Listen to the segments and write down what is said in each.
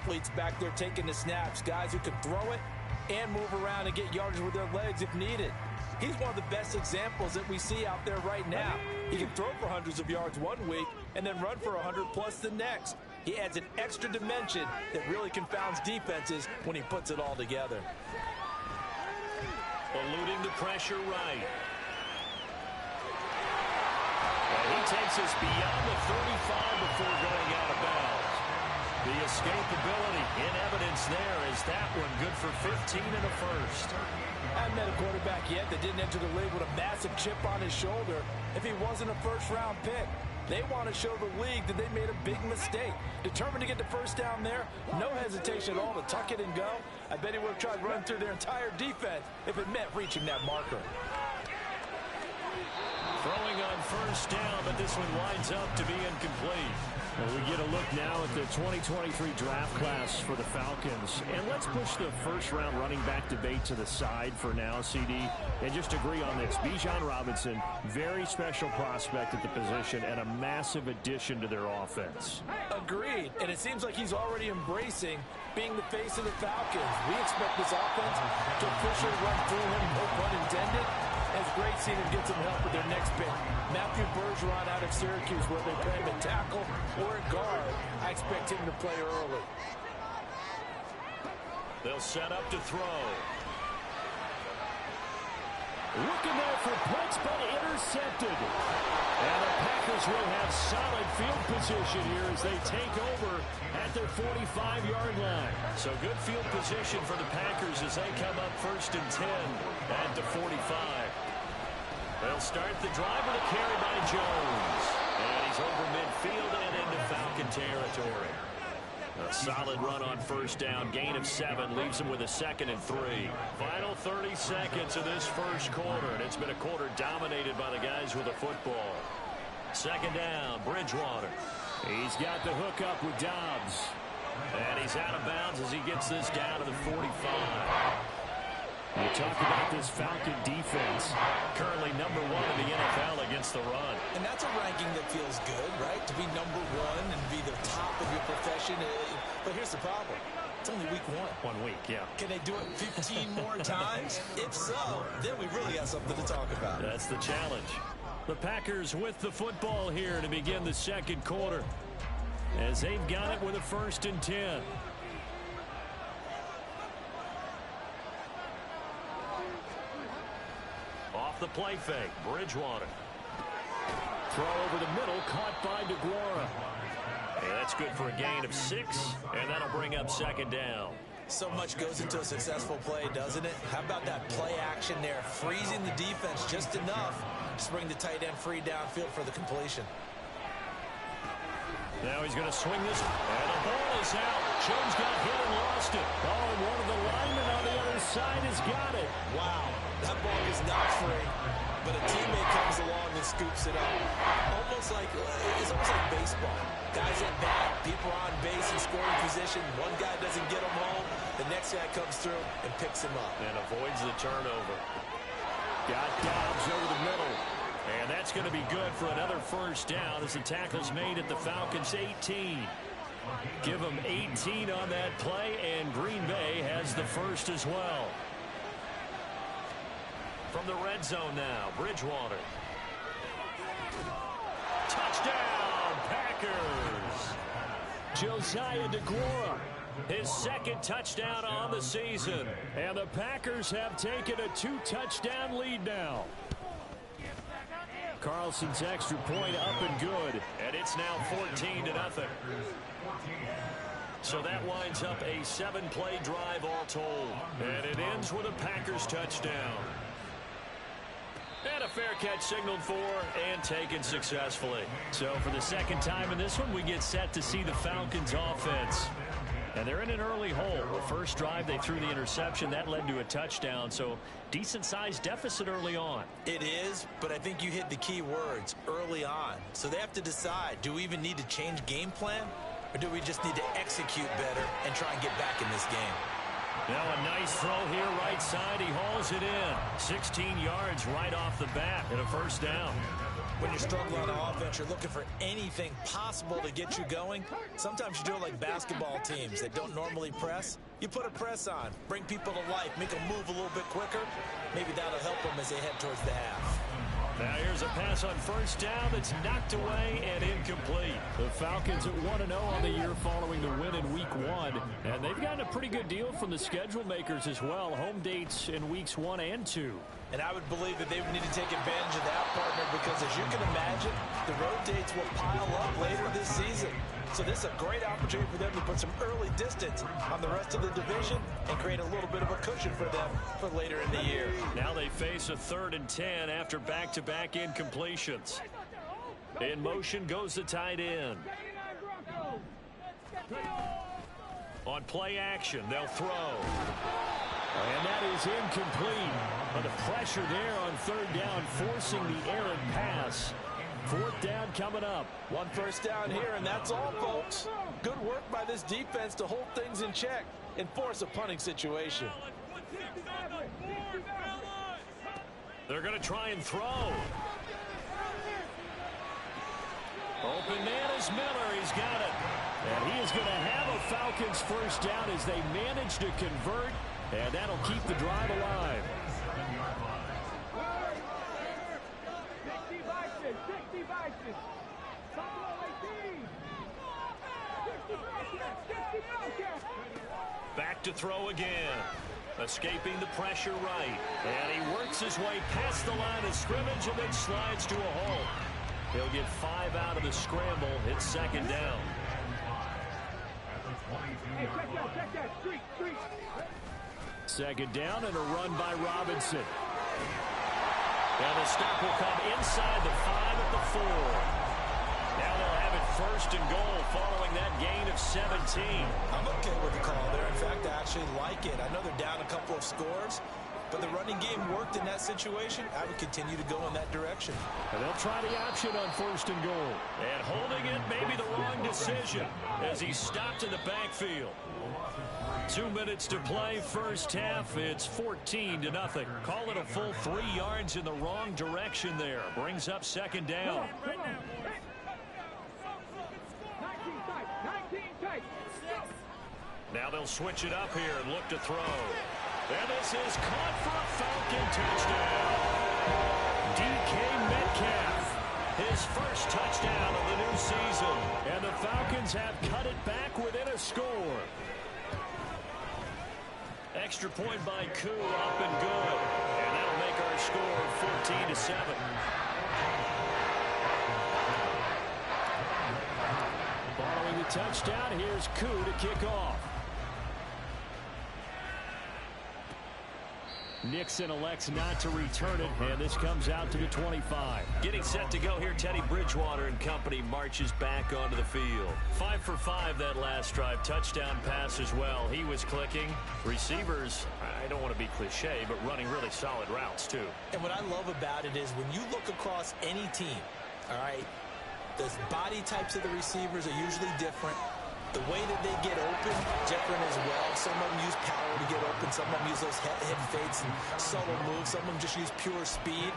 athletes back there taking the snaps, guys who can throw it and move around and get yardage with their legs if needed. He's one of the best examples that we see out there right now. He can throw for hundreds of yards one week and then run for 100+ the next. He adds an extra dimension that really confounds defenses when he puts it all together. Eluding the pressure right. And he takes us beyond the 35 before going out of bounds. The escapability in evidence there is that one good for 15 and a first. I haven't met a quarterback yet that didn't enter the league with a massive chip on his shoulder if he wasn't a first-round pick. They want to show the league that they made a big mistake. Determined to get the first down there, no hesitation at all to tuck it and go. I bet he would have tried running through their entire defense if it meant reaching that marker. Throwing on first down, but this one winds up to be incomplete. Well, we get a look now at the 2023 draft class for the Falcons. And let's push the first-round running back debate to the side for now, CD, and just agree on this. Bijan Robinson, very special prospect at the position and a massive addition to their offense. Agreed. And it seems like he's already embracing being the face of the Falcons. We expect this offense to officially run through him, no pun intended. It's great seeing him get some help with their next pick. Matthew Bergeron out of Syracuse, where they play him at tackle or at guard. I expect him to play early. They'll set up to throw. Looking there for points, but intercepted. And the Packers will have solid field position here as they take over at their 45-yard line. So good field position for the Packers as they come up 1st and 10 at the 45. They'll start the drive with a carry by Jones. And he's over midfield and into Falcon territory. A solid run on first down. Gain of 7 leaves him with a 2nd and 3. Final 30 seconds of this first quarter, and it's been a quarter dominated by the guys with the football. 2nd down, Bridgewater. He's got the hook up with Dobbs. And he's out of bounds as he gets this down to the 45. You talk about this Falcon defense. Currently #1 in the NFL against the run. And that's a ranking that feels good, right? To be #1 and be the top of your profession. But here's the problem. It's only week 1. 1 week, yeah. Can they do it 15 more times? If so, then we really have something to talk about. That's the challenge. The Packers with the football here to begin the second quarter, as they've got it with a 1st and 10. Off the play fake, Bridgewater. Throw over the middle, caught by DeGuara. Yeah, that's good for a gain of 6, and that'll bring up 2nd down. So much goes into a successful play, doesn't it? How about that play action there? Freezing the defense just enough to bring the tight end free downfield for the completion. Now he's going to swing this, and the ball is out. Jones got hit and lost it. Oh, and one of the linemen on the other side has got it. Wow, that ball is not free, but a teammate comes along and scoops it up. It's almost like baseball. Guys at bat, people are on base in scoring position. One guy doesn't get him home. The next guy comes through and picks him up. And avoids the turnover. Got Dobbs over the middle. And that's going to be good for another 1st down as the tackle's made at the Falcons' 18. Give them 18 on that play, and Green Bay has the first as well. From the red zone now, Bridgewater. Touchdown, Packers! Josiah DeGuara, his 2nd touchdown on the season. And the Packers have taken a 2-touchdown lead now. Carlson's extra point up and good. And it's now 14-0. So that winds up a 7-play drive all told. And it ends with a Packers touchdown. And a fair catch signaled for and taken successfully. So for the 2nd time in this one, we get set to see the Falcons offense. And they're in an early hole. The first drive, they threw the interception. That led to a touchdown. So decent-sized deficit early on. It is, but I think you hit the key words, early on. So they have to decide, do we even need to change game plan? Or do we just need to execute better and try and get back in this game? Now a nice throw here right side. He hauls it in. 16 yards right off the bat and a first down. When you're struggling on offense, you're looking for anything possible to get you going. Sometimes you do it like basketball teams that don't normally press. You put a press on, bring people to life, make them move a little bit quicker. Maybe that'll help them as they head towards the half. Now here's a pass on first down that's knocked away and incomplete. The Falcons at 1-0 on the year following the win in Week 1. And they've gotten a pretty good deal from the schedule makers as well. Home dates in Weeks 1 and 2. And I would believe that they would need to take advantage of that, partner, because as you can imagine, the road dates will pile up later this season. So this is a great opportunity for them to put some early distance on the rest of the division and create a little bit of a cushion for them for later in the year. Now they face a 3rd and 10 after back-to-back incompletions. In motion goes the tight end. On play action, they'll throw. And that is incomplete. But the pressure there on 3rd down, forcing the errant pass. 4th down coming up. 1 first down here, and that's all, folks. Good work by this defense to hold things in check and force a punting situation. They're going to try and throw. Open man is Miller. He's got it. And he is going to have a Falcons first down as they manage to convert. And that'll keep the drive alive. Back to throw again. Escaping the pressure right. And he works his way past the line of scrimmage and then slides to a halt. He'll get 5 out of the scramble. It's 2nd down. Second down and a run by Robinson. And the stop will come inside the 5 at the 4. Now they'll have it 1st and goal following that gain of 17. I'm okay with the call there. In fact, I actually like it. I know they're down a couple of scores, but the running game worked in that situation. I would continue to go in that direction. And they'll try the option on 1st and goal. And holding it may be the wrong decision as he stopped in the backfield. 2 minutes to play, first half. It's 14-0. Call it a full 3 yards in the wrong direction there. Brings up 2nd down. Now they'll switch it up here and look to throw. And this is caught for a Falcon touchdown. DK Metcalf, his first touchdown of the new season. And the Falcons have cut it back within a score. Extra point by Koo, up and good. And that'll make our score 14-7. Following the touchdown, here's Koo to kick off. Nixon elects not to return it, and this comes out to the 25. Getting set to go here, Teddy Bridgewater and company marches back onto the field. 5 for 5 that last drive. Touchdown pass as well. He was clicking. Receivers, I don't want to be cliche, but running really solid routes too. And what I love about it is when you look across any team, all right, the body types of the receivers are usually different. The way that they get open, different as well. Some of them use power to get open. Some of them use those head fakes and subtle moves. Some of them just use pure speed.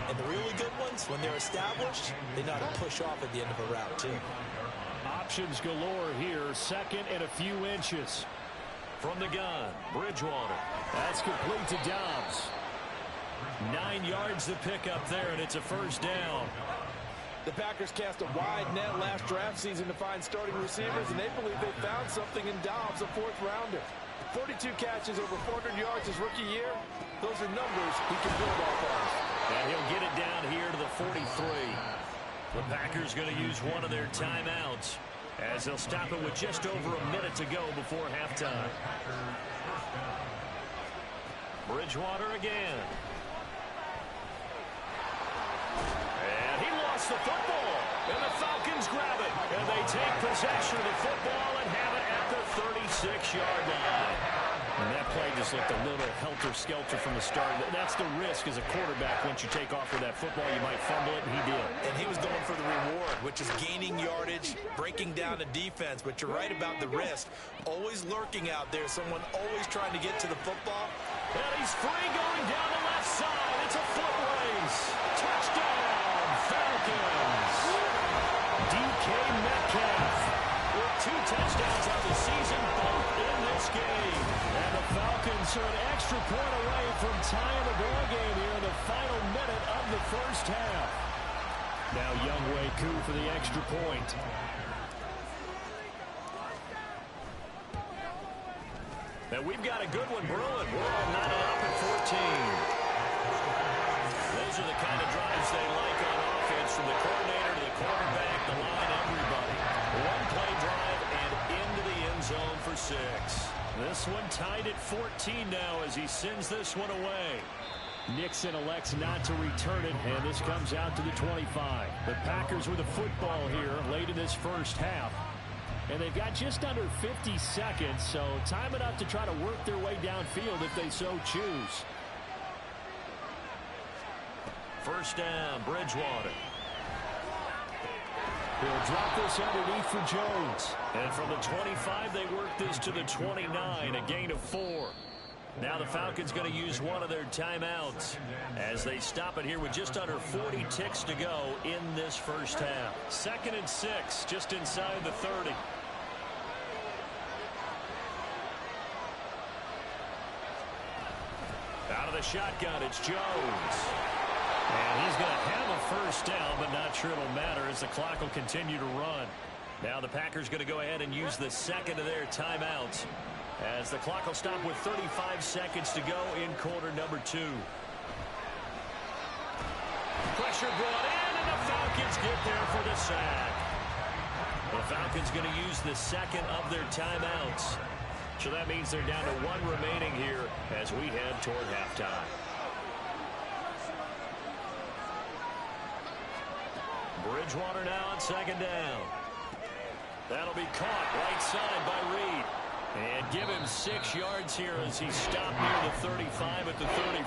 And the really good ones, when they're established, they know how to push off at the end of a route, too. Options galore here. 2nd and a few inches. From the gun, Bridgewater. That's complete to Dobbs. 9 yards to pick up there, and it's a first down. The Packers cast a wide net last draft season to find starting receivers, and they believe they found something in Dobbs, a 4th rounder. 42 catches, over 400 yards his rookie year. Those are numbers he can build off of. And he'll get it down here to the 43. The Packers going to use one of their timeouts as they'll stop it with just over a minute to go before halftime. Bridgewater again. And he lost the football. And the Falcons grab it. And they take possession of the football and have it at the 36-yard line. And that play just looked a little helter-skelter from the start. That's the risk as a quarterback. Once you take off with that football, you might fumble it, and he did. And he was going for the reward, which is gaining yardage, breaking down the defense. But you're right about the risk. Always lurking out there, someone always trying to get to the football. And he's free going down the left side. It's a foot race. Touchdown, Falcons. DK Metcalf with 2 touchdowns on the season, both in this game. And the Falcons are an extra point away from tying the ball game here in the final minute of the first half. Now Younghoe Koo for the extra point. And we've got a good one brewing. We're all knotted up at 14. Those are the kind of drives they like on offense, from the coordinator to the quarterback, the line, everybody. One play drive and into the end zone for 6. This one tied at 14 now as he sends this one away. Nixon elects not to return it, and this comes out to the 25. The Packers with a football here late in this first half. And they've got just under 50 seconds, so time enough to try to work their way downfield if they so choose. First down, Bridgewater. He'll drop this underneath for Jones. And from the 25, they work this to the 29, a gain of 4. Now the Falcons going to use one of their timeouts as they stop it here with just under 40 ticks to go in this first half. 2nd and 6, just inside the 30. Out of the shotgun, it's Jones. And he's going to have a first down, but not sure it'll matter as the clock will continue to run. Now the Packers going to go ahead and use the second of their timeouts, as the clock will stop with 35 seconds to go in quarter number 2. Pressure brought in, and the Falcons get there for the sack. The Falcons going to use the second of their timeouts. So that means they're down to 1 remaining here as we head toward halftime. Bridgewater now on 2nd down. That'll be caught right side by Reed. And give him 6 yards here as he stopped near the 35 at the 34.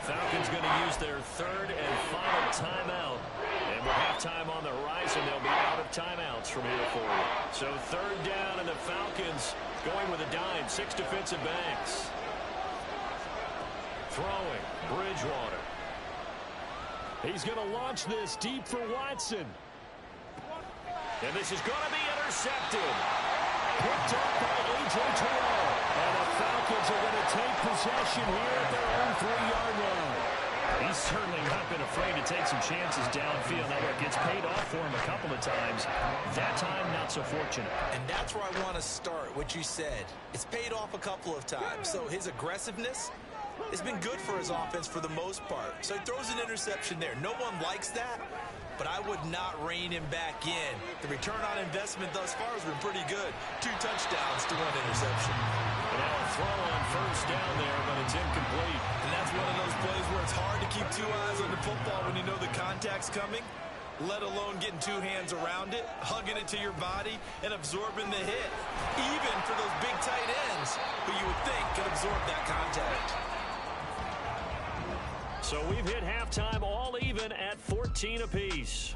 Falcons going to use their 3rd and final timeout. And with halftime on the horizon, they'll be out of timeouts from here forward. So 3rd down, and the Falcons going with a dime. 6 defensive backs. Throwing, Bridgewater. He's going to launch this deep for Watson. And this is going to be intercepted. Picked up by A.J. Terrell. And the Falcons are going to take possession here at their own 3-yard line. He's certainly not been afraid to take some chances downfield. Now, it gets paid off for him a couple of times. That time, not so fortunate. And that's where I want to start, what you said. It's paid off a couple of times. So his aggressiveness has been good for his offense for the most part. So he throws an interception there. No one likes that, but I would not rein him back in. The return on investment thus far has been pretty good. 2 touchdowns to 1 interception. And now a throw on first down there, but it's incomplete. And that's one of those plays where it's hard to keep 2 eyes on the football when you know the contact's coming, let alone getting 2 hands around it, hugging it to your body, and absorbing the hit. Even for those big tight ends who you would think could absorb that contact. So we've hit halftime all even at 14 apiece.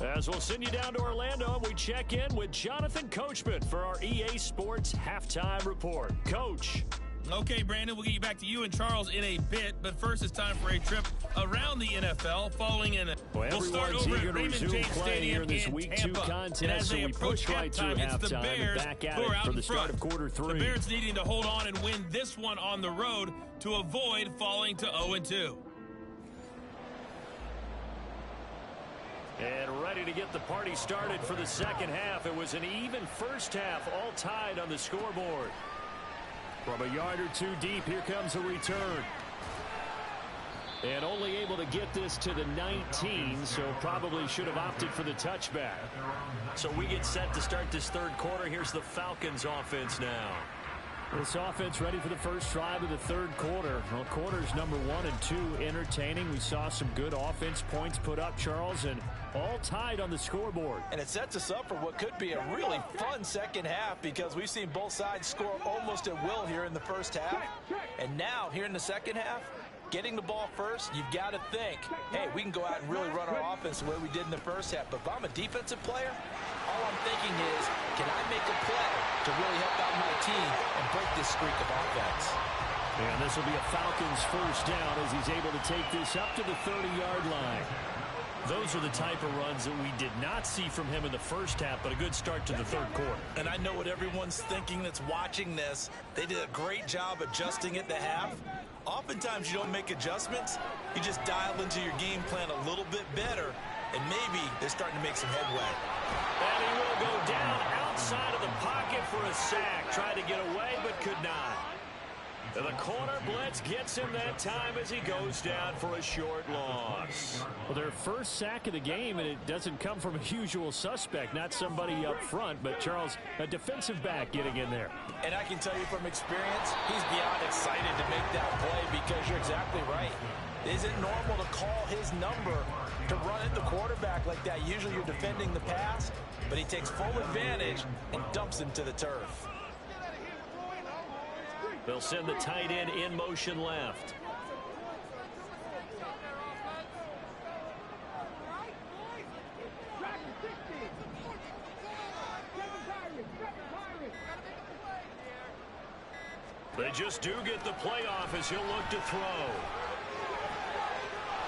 As we'll send you down to Orlando, and we check in with Jonathan Coachman for our EA Sports Halftime Report. Coach. Okay, Brandon, we'll get you back to you and Charles in a bit, but first it's time for a trip around the NFL following in. We'll start over at Raymond James Stadium in Week 2 contest, and as they so we approach push right halftime, through it's the halftime Bears and back at who are it out for in the start front. of quarter 3. The Bears needing to hold on and win this one on the road to avoid falling to 0-2. And ready to get the party started for the second half. It was an even first half, all tied on the scoreboard. From a yard or 2 deep, here comes a return. And only able to get this to the 19, so probably should have opted for the touchback. So we get set to start this third quarter. Here's the Falcons offense now. This offense ready for the first drive of the third quarter. Well, quarters number 1 and 2 entertaining. We saw some good offense points put up, Charles, and all tied on the scoreboard. And it sets us up for what could be a really fun second half because we've seen both sides score almost at will here in the first half. And now, here in the second half, getting the ball first, you've got to think, hey, we can go out and really run our offense the way we did in the first half. But if I'm a defensive player, all I'm thinking is, can I make a play to really help out my team and break this streak of offense? And this will be a Falcons first down as he's able to take this up to the 30-yard line. Those are the type of runs that we did not see from him in the first half, but a good start to the third quarter. And I know what everyone's thinking that's watching this. They did a great job adjusting at the half. Oftentimes you don't make adjustments. You just dial into your game plan a little bit better, and maybe they're starting to make some headway. And he will go down outside of the pocket for a sack. Tried to get away, but could not. The corner blitz gets him that time as he goes down for a short loss. Well, their first sack of the game, and it doesn't come from a usual suspect, not somebody up front, but Charles, a defensive back getting in there. And I can tell you from experience, he's beyond excited to make that play because you're exactly right. It isn't normal to call his number to run at the quarterback like that. Usually you're defending the pass, but he takes full advantage and dumps him to the turf. They'll send the tight end in motion left. They just do get the playoff as he'll look to throw.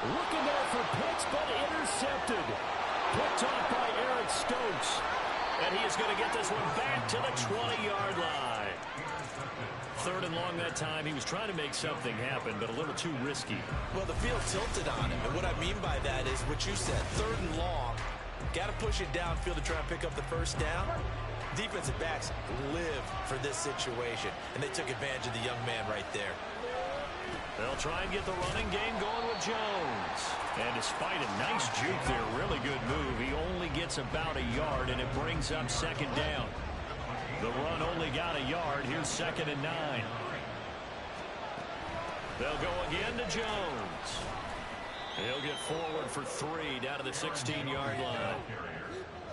Looking there for Pitts, but intercepted. Picked off by Eric Stokes. And he is going to get this one back to the 20-yard line. Third and long that time. He was trying to make something happen, but a little too risky. Well, the field tilted on him, and what I mean by that is what you said, third and long. Got to push it downfield to try and pick up the first down. Defensive backs live for this situation, and they took advantage of the young man right there. They'll try and get the running game going with Jones. And despite a nice juke there, really good move, he only gets about a yard, and it brings up second down. The run only got a yard. Here's 2nd and 9. They'll go again to Jones. He'll get forward for 3 down to the 16-yard line.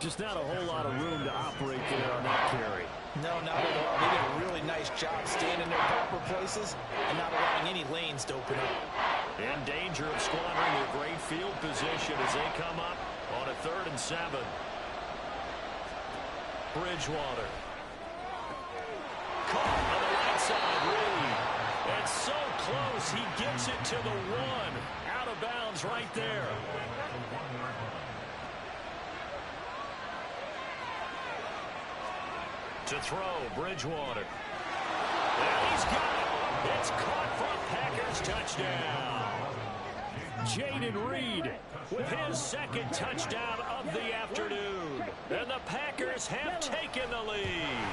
Just not a whole lot of room to operate there on that carry. No, not at all. They did a really nice job staying in their proper places and not allowing any lanes to open up. In danger of squandering their great field position as they come up on a 3rd and 7. Bridgewater. Caught on the right side, Reed. It's so close, he gets it to the 1. Out of bounds right there. To throw, Bridgewater. And he's got it. It's caught for a Packers touchdown. Jayden Reed with his 2nd touchdown of the afternoon. And the Packers have taken the lead.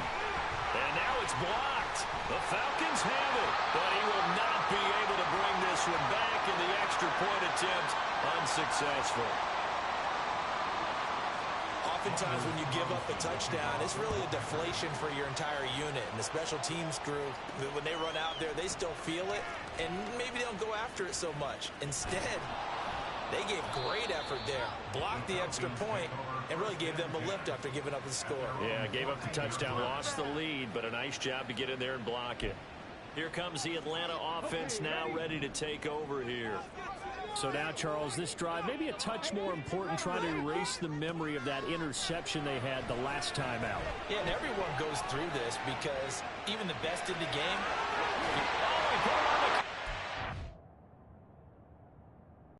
And now it's blocked. The Falcons have it, but he will not be able to bring this one back, in the extra point attempt unsuccessful. Oftentimes when you give up a touchdown, it's really a deflation for your entire unit. And the special teams crew, when they run out there, they still feel it, and maybe they don't go after it so much. Instead, they gave great effort there, blocked the extra point, and really gave them a lift after giving up the score. Yeah, gave up the touchdown, lost the lead, but a nice job to get in there and block it. Here comes the Atlanta offense now ready to take over here. So now, Charles, this drive maybe a touch more important, trying to erase the memory of that interception they had the last time out. Yeah, and everyone goes through this because even the best in the game, oh, he put him on